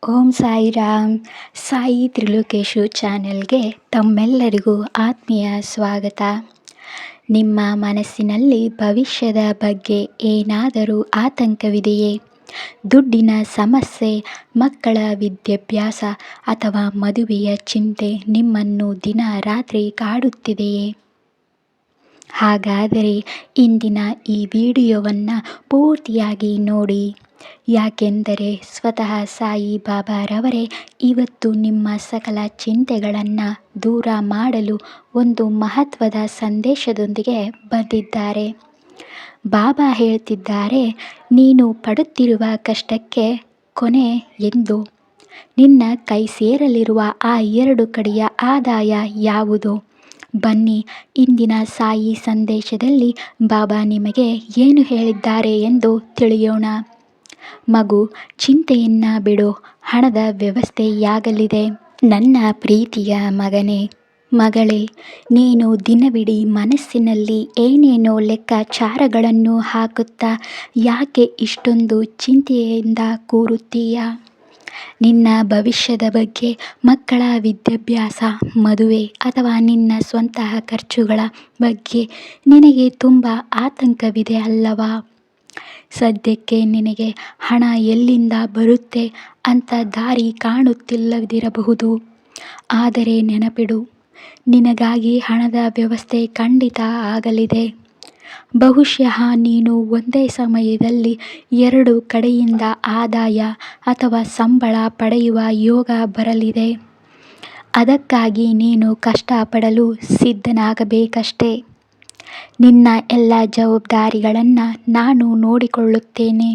ಓಂ ಸಾಯಿರಾಮ್. ಸಾಯಿ ತ್ರಿಲೋಕೇಶು ಚಾನೆಲ್ಗೆ ತಮ್ಮೆಲ್ಲರಿಗೂ ಆತ್ಮೀಯ ಸ್ವಾಗತ. ನಿಮ್ಮ ಮನಸ್ಸಿನಲ್ಲಿ ಭವಿಷ್ಯದ ಬಗ್ಗೆ ಏನಾದರೂ ಆತಂಕವಿದೆಯೇ? ದುಡ್ಡಿನ ಸಮಸ್ಯೆ, ಮಕ್ಕಳ ವಿದ್ಯಾಭ್ಯಾಸ ಅಥವಾ ಮದುವೆಯ ಚಿಂತೆ ನಿಮ್ಮನ್ನು ದಿನ ರಾತ್ರಿ ಕಾಡುತ್ತಿದೆಯೇ? ಹಾಗಾದರೆ ಇಂದಿನ ಈ ವಿಡಿಯೋವನ್ನು ಪೂರ್ತಿಯಾಗಿ ನೋಡಿ. ಯಾಕೆಂದರೆ ಸ್ವತಃ ಸಾಯಿ ಬಾಬಾರವರೇ ಇವತ್ತು ನಿಮ್ಮ ಸಕಲ ಚಿಂತೆಗಳನ್ನು ದೂರ ಮಾಡಲು ಒಂದು ಮಹತ್ವದ ಸಂದೇಶದೊಂದಿಗೆ ಬಂದಿದ್ದಾರೆ. ಬಾಬಾ ಹೇಳ್ತಿದ್ದಾರೆ, ನೀನು ಪಡುತ್ತಿರುವ ಕಷ್ಟಕ್ಕೆ ಕೊನೆ ಎಂದು. ನಿನ್ನ ಕೈ ಸೇರಲಿರುವ ಆ 2 ಕಡೆಯ ಆದಾಯ ಯಾವುದು? ಬನ್ನಿ, ಇಂದಿನ ಸಾಯಿ ಸಂದೇಶದಲ್ಲಿ ಬಾಬಾ ನಿಮಗೆ ಏನು ಹೇಳಿದ್ದಾರೆ ಎಂದು ತಿಳಿಯೋಣ. ಮಗು, ಚಿಂತೆಯನ್ನು ಬಿಡು, ಹಣದ ವ್ಯವಸ್ಥೆಯಾಗಲಿದೆ. ನನ್ನ ಪ್ರೀತಿಯ ಮಗನೇ, ಮಗಳೇ, ನೀನು ದಿನವಿಡೀ ಮನಸ್ಸಿನಲ್ಲಿ ಏನೇನೋ ಲೆಕ್ಕಾಚಾರಗಳನ್ನು ಹಾಕುತ್ತಾ ಯಾಕೆ ಇಷ್ಟೊಂದು ಚಿಂತೆಯಿಂದ ಕೂರುತ್ತೀಯ? ನಿನ್ನ ಭವಿಷ್ಯದ ಬಗ್ಗೆ, ಮಕ್ಕಳ ವಿದ್ಯಾಭ್ಯಾಸ, ಮದುವೆ ಅಥವಾ ನಿನ್ನ ಸ್ವಂತ ಖರ್ಚುಗಳ ಬಗ್ಗೆ ನಿನಗೆ ತುಂಬ ಆತಂಕವಿದೆ ಅಲ್ಲವಾ? ಸದ್ಯಕ್ಕೆ ನಿನಗೆ ಹಣ ಎಲ್ಲಿಂದ ಬರುತ್ತೆ ಅಂತ ದಾರಿ ಕಾಣುತ್ತಿಲ್ಲದಿರಬಹುದು. ಆದರೆ ನೆನಪಿಡು, ನಿನಗಾಗಿ ಹಣದ ವ್ಯವಸ್ಥೆ ಖಂಡಿತ ಆಗಲಿದೆ. ಬಹುಶಃ ನೀನು ಒಂದೇ ಸಮಯದಲ್ಲಿ 2 ಕಡೆಯಿಂದ ಆದಾಯ ಅಥವಾ ಸಂಬಳ ಪಡೆಯುವ ಯೋಗ ಬರಲಿದೆ. ಅದಕ್ಕಾಗಿ ನೀನು ಕಷ್ಟಪಡಲು ಸಿದ್ಧನಾಗಬೇಕಷ್ಟೇ. ನಿನ್ನ ಎಲ್ಲ ಜವಾಬ್ದಾರಿಗಳನ್ನು ನಾನು ನೋಡಿಕೊಳ್ಳುತ್ತೇನೆ.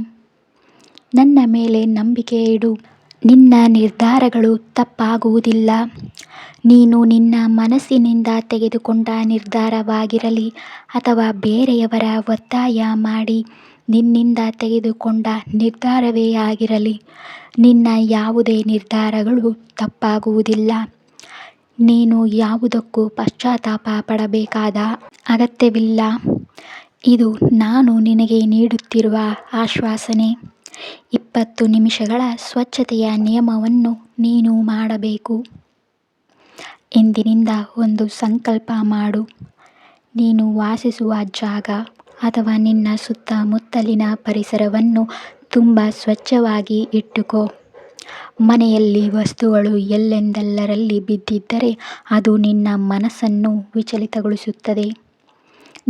ನನ್ನ ಮೇಲೆ ನಂಬಿಕೆ ಇಡು. ನಿನ್ನ ನಿರ್ಧಾರಗಳು ತಪ್ಪಾಗುವುದಿಲ್ಲ. ನೀನು ನಿನ್ನ ಮನಸ್ಸಿನಿಂದ ತೆಗೆದುಕೊಂಡ ನಿರ್ಧಾರವಾಗಿರಲಿ ಅಥವಾ ಬೇರೆಯವರ ಒತ್ತಾಯ ಮಾಡಿ ನಿನ್ನಿಂದ ತೆಗೆದುಕೊಂಡ ನಿರ್ಧಾರವೇ ಆಗಿರಲಿ, ನಿನ್ನ ಯಾವುದೇ ನಿರ್ಧಾರಗಳು ತಪ್ಪಾಗುವುದಿಲ್ಲ. ನೀನು ಯಾವುದಕ್ಕೂ ಪಶ್ಚಾತ್ತಾಪ ಪಡಬೇಕಾದ ಅಗತ್ಯವಿಲ್ಲ. ಇದು ನಾನು ನಿನಗೆ ನೀಡುತ್ತಿರುವ ಆಶ್ವಾಸನೆ. 20 ನಿಮಿಷಗಳ ಸ್ವಚ್ಛತೆಯ ನಿಯಮವನ್ನು ನೀನು ಮಾಡಬೇಕು. ಇಂದಿನಿಂದ ಒಂದು ಸಂಕಲ್ಪ ಮಾಡು. ನೀನು ವಾಸಿಸುವ ಜಾಗ ಅಥವಾ ನಿನ್ನ ಸುತ್ತಮುತ್ತಲಿನ ಪರಿಸರವನ್ನು ತುಂಬ ಸ್ವಚ್ಛವಾಗಿ ಇಟ್ಟುಕೋ. ಮನೆಯಲ್ಲಿ ವಸ್ತುಗಳು ಎಲ್ಲೆಂದರಲ್ಲಿ ಬಿದ್ದಿದ್ದರೆ ಅದು ನಿನ್ನ ಮನಸ್ಸನ್ನು ವಿಚಲಿತಗೊಳಿಸುತ್ತದೆ.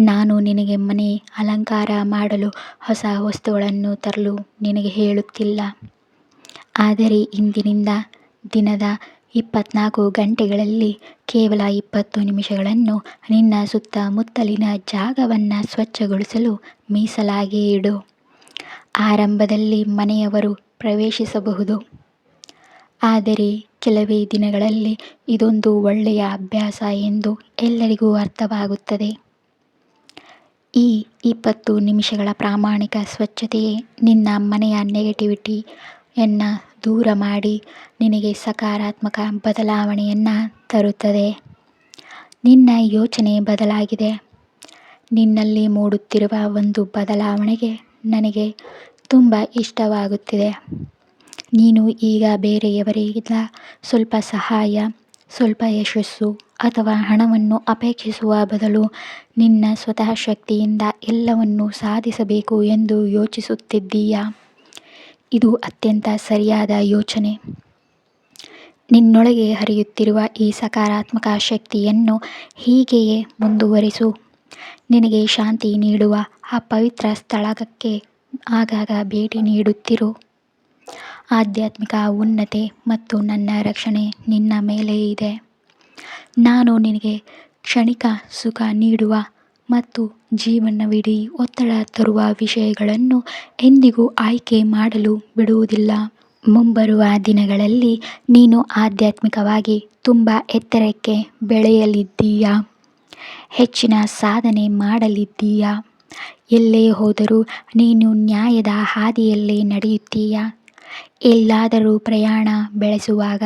ನಾನು ನಿನಗೆ ಮನೆ ಅಲಂಕಾರ ಮಾಡಲು ಹೊಸ ವಸ್ತುಗಳನ್ನು ತರಲು ನಿನಗೆ ಹೇಳುತ್ತಿಲ್ಲ. ಆದರೆ ಇಂದಿನಿಂದ ದಿನದ 24 ಗಂಟೆಗಳಲ್ಲಿ ಕೇವಲ 20 ನಿಮಿಷಗಳನ್ನು ನಿನ್ನ ಸುತ್ತಮುತ್ತಲಿನ ಜಾಗವನ್ನು ಸ್ವಚ್ಛಗೊಳಿಸಲು ಮೀಸಲಾಗಿ ಇಡು. ಆರಂಭದಲ್ಲಿ ಮನೆಯವರು ಪ್ರವೇಶಿಸಬಹುದು, ಆದರೆ ಕೆಲವೇ ದಿನಗಳಲ್ಲಿ ಇದೊಂದು ಒಳ್ಳೆಯ ಅಭ್ಯಾಸ ಎಂದು ಎಲ್ಲರಿಗೂ ಅರ್ಥವಾಗುತ್ತದೆ. ಈ 20 ನಿಮಿಷಗಳ ಪ್ರಾಮಾಣಿಕ ಸ್ವಚ್ಛತೆಯೇ ನಿನ್ನ ಮನೆಯ ನೆಗೆಟಿವಿಟಿಯನ್ನು ದೂರ ಮಾಡಿ ನಿನಗೆ ಸಕಾರಾತ್ಮಕ ಬದಲಾವಣೆಯನ್ನು ತರುತ್ತದೆ. ನಿನ್ನ ಯೋಚನೆ ಬದಲಾಗಿದೆ. ನಿನ್ನಲ್ಲಿ ಮೂಡುತ್ತಿರುವ ಒಂದು ಬದಲಾವಣೆಗೆ ನನಗೆ ತುಂಬ ಇಷ್ಟವಾಗುತ್ತಿದೆ. ನೀನು ಈಗ ಬೇರೆಯವರಿಂದ ಸ್ವಲ್ಪ ಸಹಾಯ, ಸ್ವಲ್ಪ ಯಶಸ್ಸು ಅಥವಾ ಹಣವನ್ನು ಅಪೇಕ್ಷಿಸುವ ಬದಲು ನಿನ್ನ ಸ್ವತಃ ಶಕ್ತಿಯಿಂದ ಎಲ್ಲವನ್ನೂ ಸಾಧಿಸಬೇಕು ಎಂದು ಯೋಚಿಸುತ್ತಿದ್ದೀಯಾ? ಇದು ಅತ್ಯಂತ ಸರಿಯಾದ ಯೋಚನೆ. ನಿನ್ನೊಳಗೆ ಹರಿಯುತ್ತಿರುವ ಈ ಸಕಾರಾತ್ಮಕ ಶಕ್ತಿಯನ್ನು ಹೀಗೆಯೇ ಮುಂದುವರಿಸು. ನಿನಗೆ ಶಾಂತಿ ನೀಡುವ ಆ ಪವಿತ್ರ ಸ್ಥಳಕ್ಕೆ ಆಗಾಗ ಭೇಟಿ ನೀಡುತ್ತಿರು. ಆಧ್ಯಾತ್ಮಿಕ ಉನ್ನತಿ ಮತ್ತು ನನ್ನ ರಕ್ಷಣೆ ನಿನ್ನ ಮೇಲೆ ಇದೆ. ನಾನು ನಿನಗೆ ಕ್ಷಣಿಕ ಸುಖ ನೀಡುವ ಮತ್ತು ಜೀವನವಿಡೀ ಒತ್ತಡ ತರುವ ವಿಷಯಗಳನ್ನು ಎಂದಿಗೂ ಆಯ್ಕೆ ಮಾಡಲು ಬಿಡುವುದಿಲ್ಲ. ಮುಂಬರುವ ದಿನಗಳಲ್ಲಿ ನೀನು ಆಧ್ಯಾತ್ಮಿಕವಾಗಿ ತುಂಬ ಎತ್ತರಕ್ಕೆ ಬೆಳೆಯಲಿದ್ದೀಯಾ? ಹೆಚ್ಚಿನ ಸಾಧನೆ ಮಾಡಲಿದ್ದೀಯಾ? ಎಲ್ಲೇ ಹೋದರೂ ನೀನು ನ್ಯಾಯದ ಹಾದಿಯಲ್ಲೇ ನಡೆಯುತ್ತೀಯಾ? ಎಲ್ಲಾದರೂ ಪ್ರಯಾಣ ಬೆಳೆಸುವಾಗ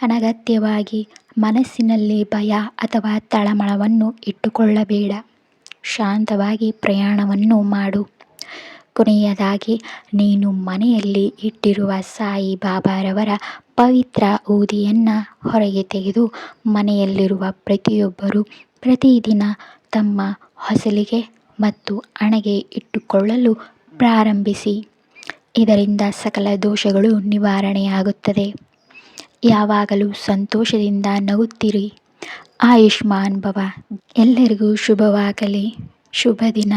ಅನಗತ್ಯವಾಗಿ ಮನಸ್ಸಿನಲ್ಲಿ ಭಯ ಅಥವಾ ತಳಮಳವನ್ನು ಇಟ್ಟುಕೊಳ್ಳಬೇಡ. ಶಾಂತವಾಗಿ ಪ್ರಯಾಣವನ್ನು ಮಾಡು. ಕೊನೆಯದಾಗಿ, ನೀನು ಮನೆಯಲ್ಲಿ ಇಟ್ಟಿರುವ ಸಾಯಿ ಬಾಬಾರವರ ಪವಿತ್ರ ಊದಿಯನ್ನು ಹೊರಗೆ ತೆಗೆದು ಮನೆಯಲ್ಲಿರುವ ಪ್ರತಿಯೊಬ್ಬರೂ ಪ್ರತಿದಿನ ತಮ್ಮ ಹೊಸಲಿಗೆ ಮತ್ತು ಹಣೆಗೆ ಇಟ್ಟುಕೊಳ್ಳಲು ಪ್ರಾರಂಭಿಸಿ. ಇದರಿಂದ ಸಕಲ ದೋಷಗಳು ನಿವಾರಣೆಯಾಗುತ್ತದೆ. ಯಾವಾಗಲೂ ಸಂತೋಷದಿಂದ ನಗುತ್ತಿರಿ. ಆಯುಷ್ಮಾನ್ ಭವ. ಎಲ್ಲರಿಗೂ ಶುಭವಾಗಲಿ. ಶುಭ ದಿನ.